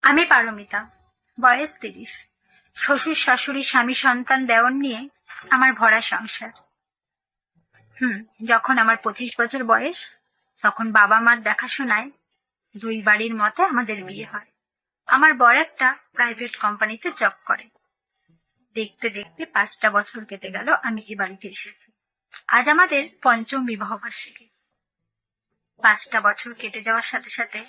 আমি পারমিতা, বয়স 30। শ্বশুর শাশুড়ি স্বামী সন্তান দেওর নিয়ে আমার ভরা সংসার। যখন আমার 25 বছর বয়স, তখন বাবা মার দেখাশোনায় দুই বাড়ির মতে আমাদের বিয়ে হয়। আমার বর একটা প্রাইভেট কোম্পানিতে জব করে। দেখতে দেখতে 5টা বছর কেটে গেল, আমি এই বাড়িতে এসেছি। আজ আমাদের পঞ্চম বিবাহ বার্ষিকী। 5টা বছর কেটে যাওয়ার সাথে সাথে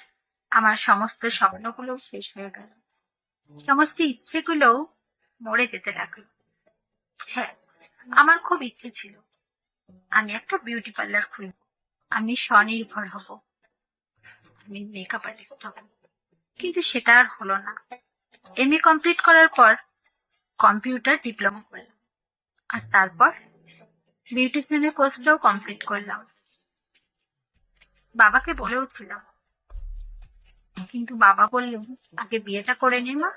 আমার সমস্ত স্বপ্নগুলো শেষ হয়ে গেল, সমস্ত ইচ্ছেগুলোও মরে যেতে লাগলো। হ্যাঁ, আমার খুব ইচ্ছে ছিল আমি একটা বিউটি পার্লার খুলব, আমি স্বনির্ভর হব, আমি মেকআপ আর্টিস্ট হব। কিন্তু সেটা আর হলো না। এমএ কমপ্লিট করার পর কম্পিউটার ডিপ্লোমা করলাম, আর তারপর বিউটিশিয়ানের কোর্সটাও কমপ্লিট করলাম। বাবাকে বলেও ছিলাম, কিন্তু বাবা বললেন আগে বিয়েটা করে নে মা,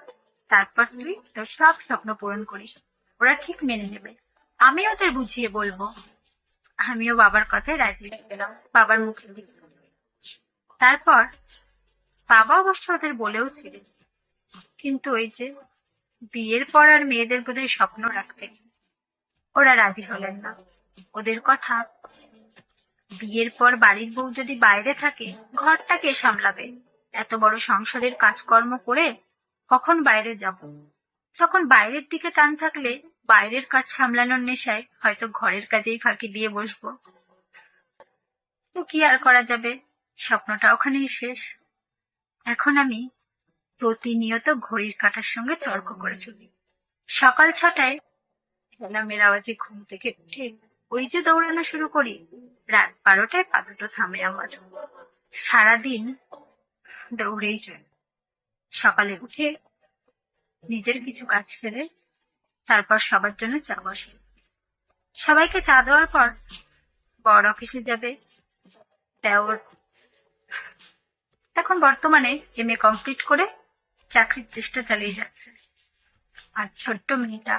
তারপর তুই তোর সব স্বপ্ন পূরণ করিস, ওরা ঠিক মেনে নেবে। আমি ওদের বুঝিয়ে বলবো। আমিও বাবার কথায় রাজি হয়ে গেলাম, বাবার মুখের দিকে। তারপর বাবা অবশ্য ওদের বলেও ছিলেন, কিন্তু ওই যে বিয়ের পর আর মেয়েদের বোধহয় স্বপ্ন রাখতেন, ওরা রাজি হলেন না। ওদের কথা, বিয়ের পর বাড়ির বউ যদি বাইরে থাকে ঘরটা কে সামলাবে, এত বড় সংসারের কাজকর্ম করে কখন বাইরে যাব। তখন বাইরের দিকে টান থাকলে বাইরের কাজ সামলানোর নেশায় হয়তো ঘরের কাজেই ফাঁকি দিয়ে বসবো। তো কি আর করা যাবে, স্বপ্নটা ওখানেই শেষ। এখন আমি প্রতিনিয়ত ঘড়ির কাঁটার সঙ্গে তর্ক করে চলি। সকাল 6টায় অ্যালার্মের আওয়াজে ঘুম থেকে উঠে ওই যে দৌড়ানো শুরু করি, রাত 12টায় পা দুটো থামে আমার। সারাদিন দৌড়েই চলে। সকালে উঠে নিজের কিছু কাজ ফেলে তারপর সবার জন্য চা বসে। সবাইকে চা দেওয়ার পর বর অফিসে যাবে, দেওর এখন বর্তমানে এমএ কমপ্লিট করে চাকরির চেষ্টা চালিয়ে যাচ্ছে। আর ছোট্ট মেয়েটা,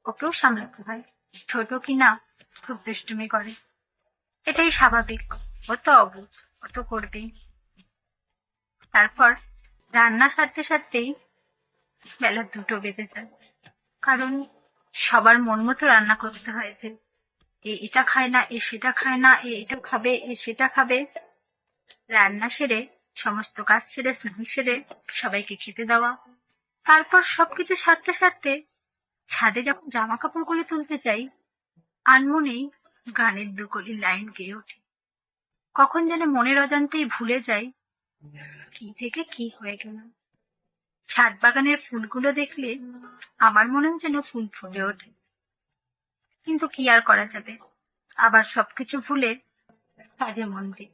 ওকেও সামলাতে হয়। ছোট কিনা খুব দুষ্টুমি করে, এটাই স্বাভাবিক, ও তো অবুঝ, ও তো করবেই। তারপর রান্না সারতে সারতেই বেলা 2টো বেজে যায়, কারণ সবার মন মতো রান্না করতে হয়েছে। এ এটা খায় না, এ সেটা খায় না, এ এটা খাবে, এ সেটা খাবে। রান্না সেরে, সমস্ত কাজ সেরে, স্নান সেরে সবাইকে খেতে দেওয়া। তারপর সবকিছু সারতে সারতে ছাদে যখন জামা কাপড়গুলো তুলতে চাই, আনমনেই গানের 2 কলি লাইন গেয়ে ওঠে। কখন যেন মনের অজান্তেই ভুলে যাই কি থেকে কি হয়ে গেল। ছাদ বাগানের ফুলগুলো দেখলে আমার মনেও যেন ফুল ফুটে ওঠে, কিন্তু কি আর করা যাবে, আবার সবকিছু ভুলে কাজে মন দিই।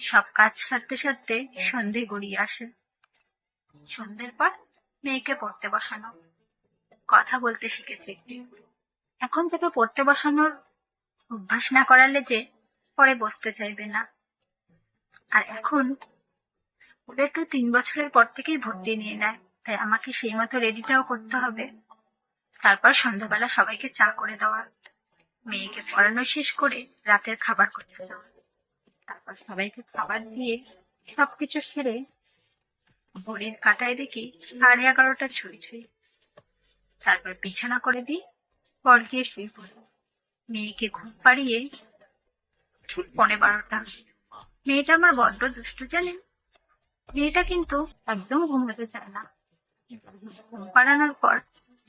সব কাজ সারতে সারতে সন্ধে গড়িয়ে আসে। সন্ধ্যের পর মেয়েকে পড়তে বসানো, কথা বলতে শিখেছে একটু। এখন থেকে পড়তে বসানোর অভ্যাস না করালে যে পরে বসতে চাইবে না। আর এখন স্কুলে তো 3 বছরের পর থেকেই ভর্তি নিয়ে নেয়, তাই আমাকে সেই মতো রেডিটাও করতে হবে। তারপর সন্ধ্যাবেলা সবাইকে চা করে দেওয়া, মেয়েকে পড়ানো শেষ করে রাতের খাবার করতে যাওয়া, তারপর সবাইকে খাবার দিয়ে সবকিছু সেরে ঘড়ির কাঁটায় দেখি 11:30 ছুঁই ছুঁই। তারপর বিছানা করে দিই, পর গিয়ে শুয়ে পড়ি। মেয়েকে ঘুম পাড়িয়ে 11:15। মেয়েটা আমার বড্ড দুষ্টু জানেন। মেয়েটা কিন্তু একদম ঘুমাতে চায় না। ঘুম পাড়ানোর পর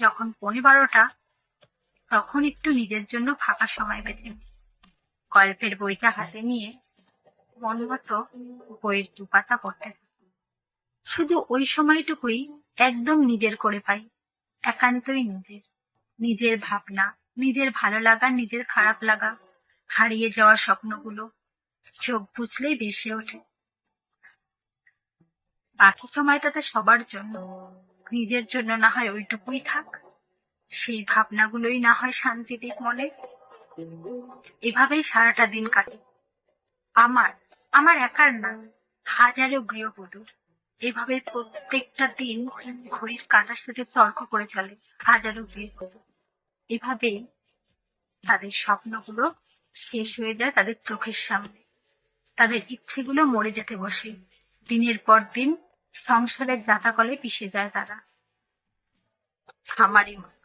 যখন 11:15, তখন একটু নিজের জন্য ফাঁকা সময় বেছে নিই। গল্পের বইটা হাতে নিয়ে মন মতো বইয়ের 2 পাতা পড়তে থাকি। শুধু ওই সময়টুকুই একদম নিজের করে পাই, একান্তই নিজের। নিজের ভাবনা, নিজের ভালো লাগা, নিজের খারাপ লাগা, হারিয়ে যাওয়া স্বপ্নগুলো চোখ বুঝলেই ভেসে ওঠে। বাকি সময়টাতে সবার জন্য, নিজের জন্য না হয় ওইটুকুই থাক, সেই ভাবনাগুলোই না হয় শান্তি দিক মনে। এভাবেই সারাটা দিন কাটে আমার, আমার একার না, হাজারো গৃহবধূর। এভাবে প্রত্যেকটা দিন ঘড়ির কাঁটার সাথে তর্ক করে চলে হাজারো গৃহবধূ। এভাবে তাদের স্বপ্নগুলো শেষ হয়ে যায় তাদের চোখের সামনে, তাদের ইচ্ছেগুলো মরে যেতে বসে দিনের পর দিন। সংসারের জাতাকলে পিষে যায় তারা। আমারই মতো।